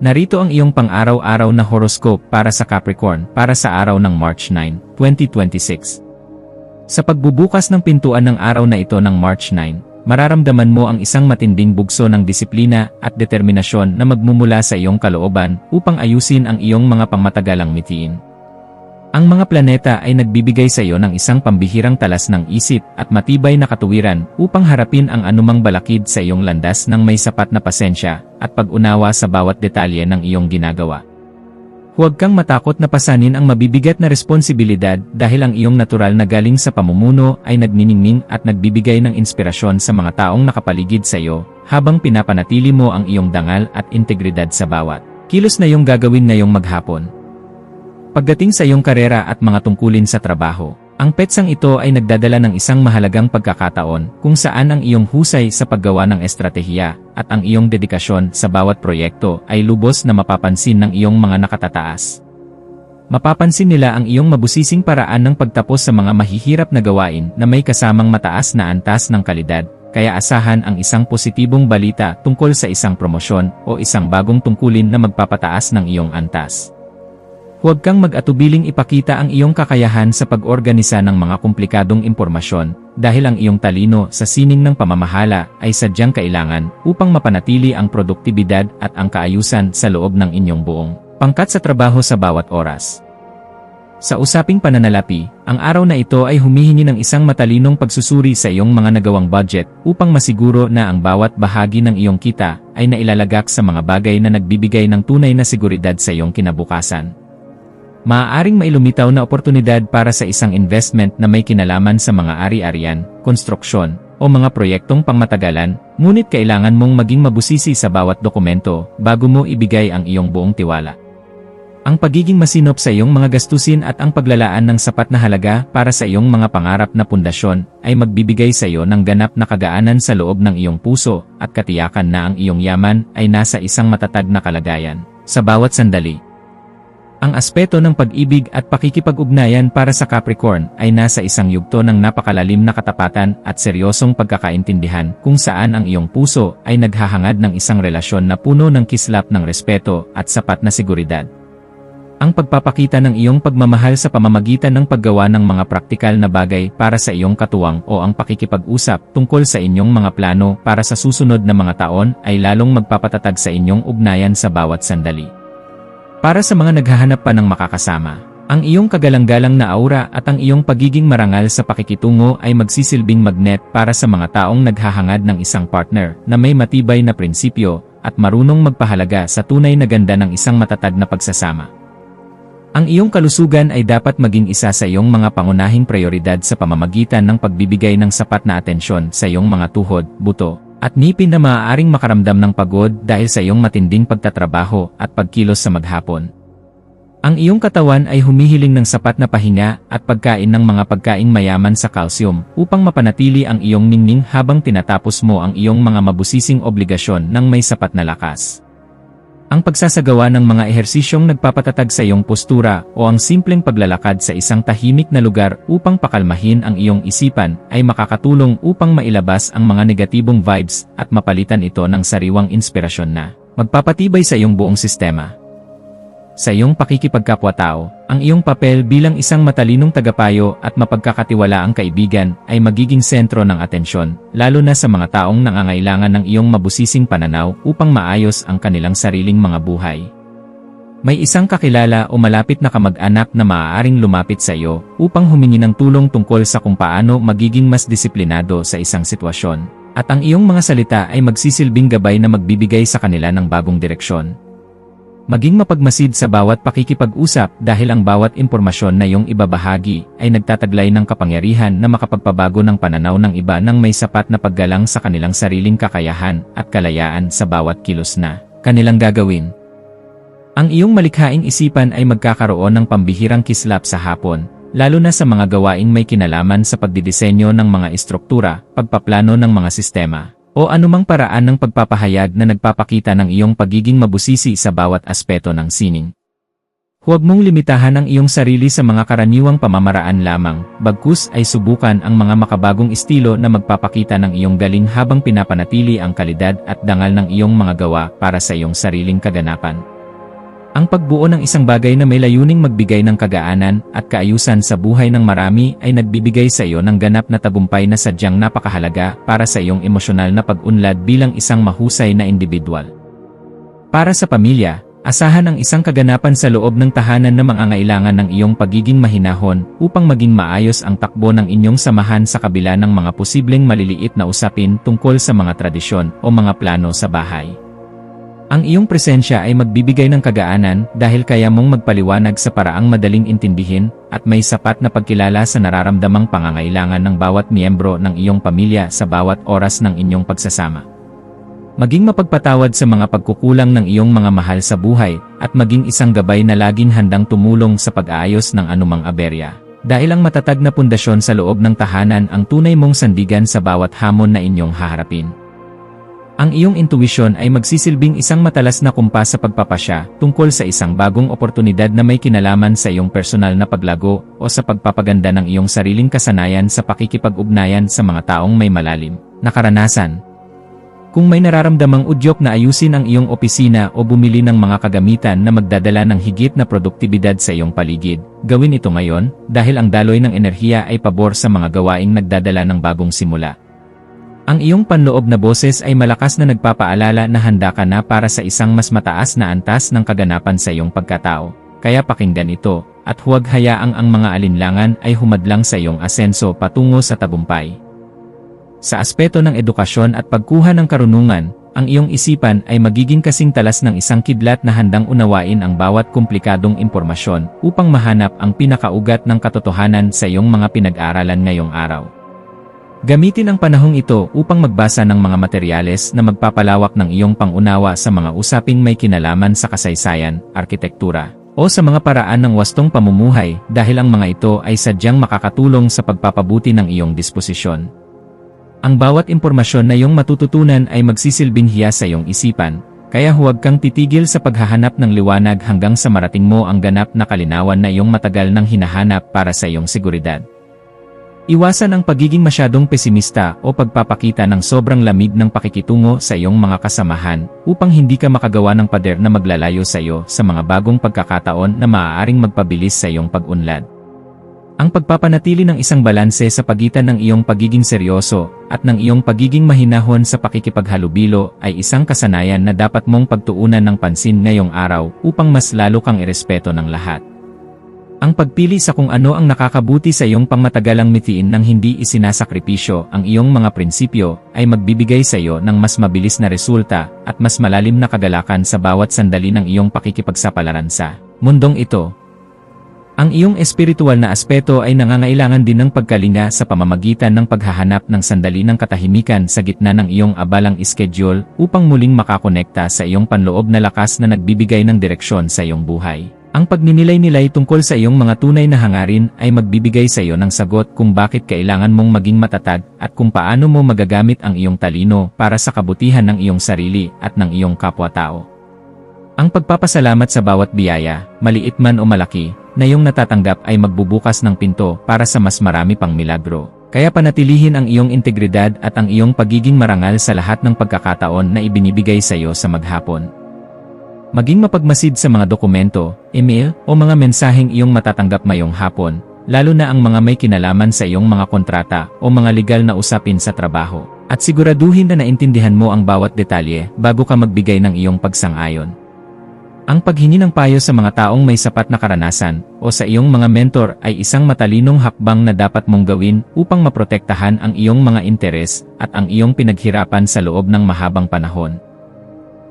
Narito ang iyong pang-araw-araw na horoscope para sa Capricorn para sa araw ng March 9, 2026. Sa pagbubukas ng pintuan ng araw na ito ng March 9, mararamdaman mo ang isang matinding bugso ng disiplina at determinasyon na magmumula sa iyong kalooban upang ayusin ang iyong mga pangmatagalang mithiin. Ang mga planeta ay nagbibigay sa iyo ng isang pambihirang talas ng isip at matibay na katuwiran upang harapin ang anumang balakid sa iyong landas ng may sapat na pasensya at pag-unawa sa bawat detalye ng iyong ginagawa. Huwag kang matakot na pasanin ang mabibigat na responsibilidad dahil ang iyong natural na galing sa pamumuno ay nagniningning at nagbibigay ng inspirasyon sa mga taong nakapaligid sa iyo habang pinapanatili mo ang iyong dangal at integridad sa bawat kilos na iyong gagawin ngayong maghapon. Pagdating sa iyong karera at mga tungkulin sa trabaho, ang petsang ito ay nagdadala ng isang mahalagang pagkakataon kung saan ang iyong husay sa paggawa ng estratehiya at ang iyong dedikasyon sa bawat proyekto ay lubos na mapapansin ng iyong mga nakatataas. Mapapansin nila ang iyong mabusising paraan ng pagtapos sa mga mahihirap na gawain na may kasamang mataas na antas ng kalidad, kaya asahan ang isang positibong balita tungkol sa isang promosyon o isang bagong tungkulin na magpapataas ng iyong antas. Huwag kang mag-atubiling ipakita ang iyong kakayahan sa pag-organisa ng mga komplikadong impormasyon dahil ang iyong talino sa sining ng pamamahala ay sadyang kailangan upang mapanatili ang produktibidad at ang kaayusan sa loob ng inyong buong pangkat sa trabaho sa bawat oras. Sa usaping pananalapi, ang araw na ito ay humihingi ng isang matalinong pagsusuri sa iyong mga nagawang budget upang masiguro na ang bawat bahagi ng iyong kita ay nailalagak sa mga bagay na nagbibigay ng tunay na seguridad sa iyong kinabukasan. Maaaring may lumitaw na oportunidad para sa isang investment na may kinalaman sa mga ari-arian, konstruksyon, o mga proyektong pangmatagalan, ngunit kailangan mong maging mabusisi sa bawat dokumento bago mo ibigay ang iyong buong tiwala. Ang pagiging masinop sa iyong mga gastusin at ang paglalaan ng sapat na halaga para sa iyong mga pangarap na pundasyon ay magbibigay sa iyo ng ganap na kagaanan sa loob ng iyong puso at katiyakan na ang iyong yaman ay nasa isang matatag na kalagayan sa bawat sandali. Ang aspeto ng pag-ibig at pakikipag-ugnayan para sa Capricorn ay nasa isang yugto ng napakalalim na katapatan at seryosong pagkakaintindihan kung saan ang iyong puso ay naghahangad ng isang relasyon na puno ng kislap ng respeto at sapat na seguridad. Ang pagpapakita ng iyong pagmamahal sa pamamagitan ng paggawa ng mga praktikal na bagay para sa iyong katuwang o ang pakikipag-usap tungkol sa inyong mga plano para sa susunod na mga taon ay lalong magpapatatag sa inyong ugnayan sa bawat sandali. Para sa mga naghahanap pa ng makakasama, ang iyong kagalang-galang na aura at ang iyong pagiging marangal sa pakikitungo ay magsisilbing magnet para sa mga taong naghahangad ng isang partner na may matibay na prinsipyo at marunong magpahalaga sa tunay na ganda ng isang matatag na pagsasama. Ang iyong kalusugan ay dapat maging isa sa iyong mga pangunahing prioridad sa pamamagitan ng pagbibigay ng sapat na atensyon sa iyong mga tuhod, buto, at ngipin na maaaring makaramdam ng pagod dahil sa iyong matinding pagtatrabaho at pagkilos sa maghapon. Ang iyong katawan ay humihiling ng sapat na pahinga at pagkain ng mga pagkaing mayaman sa calcium upang mapanatili ang iyong ningning habang tinatapos mo ang iyong mga mabusising obligasyon ng may sapat na lakas. Ang pagsasagawa ng mga ehersisyong nagpapatatag sa iyong postura o ang simpleng paglalakad sa isang tahimik na lugar upang pakalmahin ang iyong isipan ay makakatulong upang mailabas ang mga negatibong vibes at mapalitan ito ng sariwang inspirasyon na magpapatibay sa iyong buong sistema. Sa iyong pakikipagkapwa-tao, ang iyong papel bilang isang matalinong tagapayo at mapagkakatiwalaang kaibigan ay magiging sentro ng atensyon, lalo na sa mga taong nangangailangan ng iyong mabusising pananaw upang maayos ang kanilang sariling mga buhay. May isang kakilala o malapit na kamag-anak na maaaring lumapit sa iyo upang humingi ng tulong tungkol sa kung paano magiging mas disiplinado sa isang sitwasyon, at ang iyong mga salita ay magsisilbing gabay na magbibigay sa kanila ng bagong direksyon. Maging mapagmasid sa bawat pakikipag-usap dahil ang bawat impormasyon na iyong ibabahagi ay nagtataglay ng kapangyarihan na makapagpabago ng pananaw ng iba nang may sapat na paggalang sa kanilang sariling kakayahan at kalayaan sa bawat kilos na kanilang gagawin. Ang iyong malikhaing isipan ay magkakaroon ng pambihirang kislap sa hapon, lalo na sa mga gawaing may kinalaman sa pagdidisenyo ng mga istruktura, pagpaplano ng mga sistema, o anumang paraan ng pagpapahayag na nagpapakita ng iyong pagiging mabusisi sa bawat aspeto ng sining. Huwag mong limitahan ang iyong sarili sa mga karaniwang pamamaraan lamang, bagkus ay subukan ang mga makabagong estilo na magpapakita ng iyong galing habang pinapanatili ang kalidad at dangal ng iyong mga gawa para sa iyong sariling kaganapan. Ang pagbuo ng isang bagay na may layuning magbigay ng kagaanan at kaayusan sa buhay ng marami ay nagbibigay sa iyo ng ganap na tagumpay na sadyang napakahalaga para sa iyong emosyonal na pag-unlad bilang isang mahusay na individual. Para sa pamilya, asahan ang isang kaganapan sa loob ng tahanan na mangangailangan ng iyong pagiging mahinahon upang maging maayos ang takbo ng inyong samahan sa kabila ng mga posibleng maliliit na usapin tungkol sa mga tradisyon o mga plano sa bahay. Ang iyong presensya ay magbibigay ng kagaanan dahil kaya mong magpaliwanag sa paraang madaling intindihin at may sapat na pagkilala sa nararamdamang pangangailangan ng bawat miyembro ng iyong pamilya sa bawat oras ng inyong pagsasama. Maging mapagpatawad sa mga pagkukulang ng iyong mga mahal sa buhay at maging isang gabay na laging handang tumulong sa pag-aayos ng anumang aberya. Dahil ang matatag na pundasyon sa loob ng tahanan ang tunay mong sandigan sa bawat hamon na inyong haharapin. Ang iyong intuwisyon ay magsisilbing isang matalas na kumpas sa pagpapasya tungkol sa isang bagong oportunidad na may kinalaman sa iyong personal na paglago o sa pagpapaganda ng iyong sariling kasanayan sa pakikipag-ugnayan sa mga taong may malalim na karanasan. Kung may nararamdamang udyok na ayusin ang iyong opisina o bumili ng mga kagamitan na magdadala ng higit na produktibidad sa iyong paligid, gawin ito ngayon dahil ang daloy ng enerhiya ay pabor sa mga gawaing nagdadala ng bagong simula. Ang iyong panloob na boses ay malakas na nagpapaalala na handa ka na para sa isang mas mataas na antas ng kaganapan sa iyong pagkatao, kaya pakinggan ito, at huwag hayaang ang mga alinlangan ay humadlang sa iyong asenso patungo sa tagumpay. Sa aspeto ng edukasyon at pagkuha ng karunungan, ang iyong isipan ay magiging kasing talas ng isang kidlat na handang unawain ang bawat komplikadong impormasyon upang mahanap ang pinakaugat ng katotohanan sa iyong mga pinag-aralan ngayong araw. Gamitin ang panahong ito upang magbasa ng mga materyales na magpapalawak ng iyong pangunawa sa mga usaping may kinalaman sa kasaysayan, arkitektura, o sa mga paraan ng wastong pamumuhay dahil ang mga ito ay sadyang makakatulong sa pagpapabuti ng iyong disposisyon. Ang bawat impormasyon na iyong matututunan ay magsisilbing hiya sa iyong isipan, kaya huwag kang titigil sa paghahanap ng liwanag hanggang sa marating mo ang ganap na kalinawan na iyong matagal nang hinahanap para sa iyong seguridad. Iwasan ang pagiging masyadong pesimista o pagpapakita ng sobrang lamig ng pakikitungo sa iyong mga kasamahan upang hindi ka makagawa ng pader na maglalayo sa iyo sa mga bagong pagkakataon na maaaring magpabilis sa iyong pag-unlad. Ang pagpapanatili ng isang balanse sa pagitan ng iyong pagiging seryoso at ng iyong pagiging mahinahon sa pakikipaghalubilo ay isang kasanayan na dapat mong pagtuunan ng pansin ngayong araw upang mas lalo kang irespeto ng lahat. Ang pagpili sa kung ano ang nakakabuti sa iyong pangmatagalang mithiin nang hindi isinasakripisyo ang iyong mga prinsipyo ay magbibigay sa iyo ng mas mabilis na resulta at mas malalim na kagalakan sa bawat sandali ng iyong pakikipagsapalaran sa mundong ito. Ang iyong espiritual na aspeto ay nangangailangan din ng pagkalinga sa pamamagitan ng paghahanap ng sandali ng katahimikan sa gitna ng iyong abalang schedule upang muling makakonekta sa iyong panloob na lakas na nagbibigay ng direksyon sa iyong buhay. Ang pagninilay-nilay tungkol sa iyong mga tunay na hangarin ay magbibigay sa iyo ng sagot kung bakit kailangan mong maging matatag at kung paano mo magagamit ang iyong talino para sa kabutihan ng iyong sarili at ng iyong kapwa-tao. Ang pagpapasalamat sa bawat biyaya, maliit man o malaki, na iyong natatanggap ay magbubukas ng pinto para sa mas marami pang milagro. Kaya panatilihin ang iyong integridad at ang iyong pagiging marangal sa lahat ng pagkakataon na ibinibigay sa iyo sa maghapon. Maging mapagmasid sa mga dokumento, email, o mga mensaheng iyong matatanggap ngayong hapon, lalo na ang mga may kinalaman sa iyong mga kontrata o mga legal na usapin sa trabaho. At siguraduhin na naintindihan mo ang bawat detalye bago ka magbigay ng iyong pagsang-ayon. Ang paghingi ng payo sa mga taong may sapat na karanasan o sa iyong mga mentor ay isang matalinong hakbang na dapat mong gawin upang maprotektahan ang iyong mga interes at ang iyong pinaghirapan sa loob ng mahabang panahon.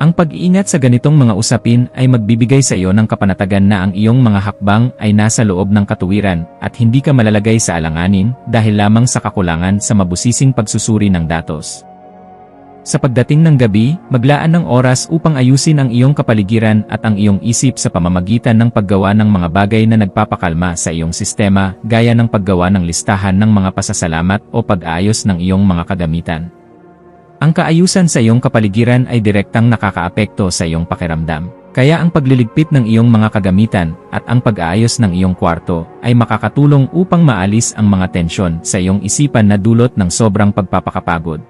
Ang pag-iingat sa ganitong mga usapin ay magbibigay sa iyo ng kapanatagan na ang iyong mga hakbang ay nasa loob ng katuwiran at hindi ka malalagay sa alanganin dahil lamang sa kakulangan sa mabusising pagsusuri ng datos. Sa pagdating ng gabi, maglaan ng oras upang ayusin ang iyong kapaligiran at ang iyong isip sa pamamagitan ng paggawa ng mga bagay na nagpapakalma sa iyong sistema gaya ng paggawa ng listahan ng mga pasasalamat o pag-aayos ng iyong mga kagamitan. Ang kaayusan sa iyong kapaligiran ay direktang nakakaapekto sa iyong pakiramdam. Kaya ang pagliligpit ng iyong mga kagamitan at ang pag-aayos ng iyong kwarto ay makakatulong upang maalis ang mga tensyon sa iyong isipan na dulot ng sobrang pagpapakapagod.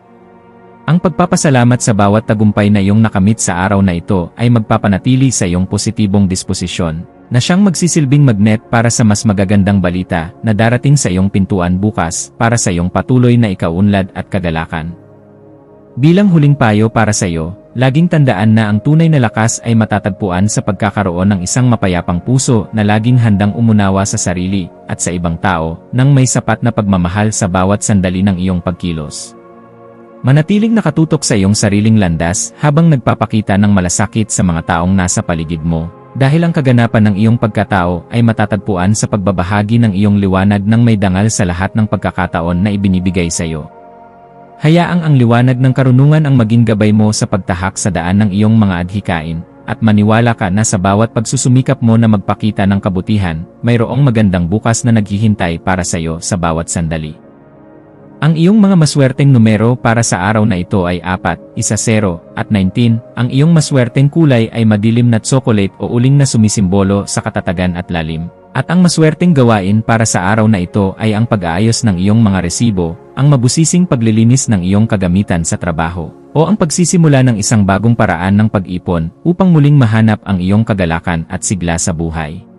Ang pagpapasalamat sa bawat tagumpay na iyong nakamit sa araw na ito ay magpapanatili sa iyong positibong disposisyon, na siyang magsisilbing magnet para sa mas magagandang balita na darating sa iyong pintuan bukas para sa iyong patuloy na ikaunlad at kagalakan. Bilang huling payo para sa iyo, laging tandaan na ang tunay na lakas ay matatagpuan sa pagkakaroon ng isang mapayapang puso na laging handang umunawa sa sarili at sa ibang tao nang may sapat na pagmamahal sa bawat sandali ng iyong pagkilos. Manatiling nakatutok sa iyong sariling landas habang nagpapakita ng malasakit sa mga taong nasa paligid mo, dahil ang kaganapan ng iyong pagkatao ay matatagpuan sa pagbabahagi ng iyong liwanag ng may dangal sa lahat ng pagkakataon na ibinibigay sa iyo. Hayaang ang liwanag ng karunungan ang maging gabay mo sa pagtahak sa daan ng iyong mga adhikain, at maniwala ka na sa bawat pagsusumikap mo na magpakita ng kabutihan, mayroong magandang bukas na naghihintay para sa iyo sa bawat sandali. Ang iyong mga maswerteng numero para sa araw na ito ay 4, 10, at 19. Ang iyong maswerteng kulay ay madilim na tsokolate o uling na sumisimbolo sa katatagan at lalim. At ang maswerteng gawain para sa araw na ito ay ang pag-aayos ng iyong mga resibo, ang mabusising paglilinis ng iyong kagamitan sa trabaho, o ang pagsisimula ng isang bagong paraan ng pag-ipon upang muling mahanap ang iyong kagalakan at sigla sa buhay.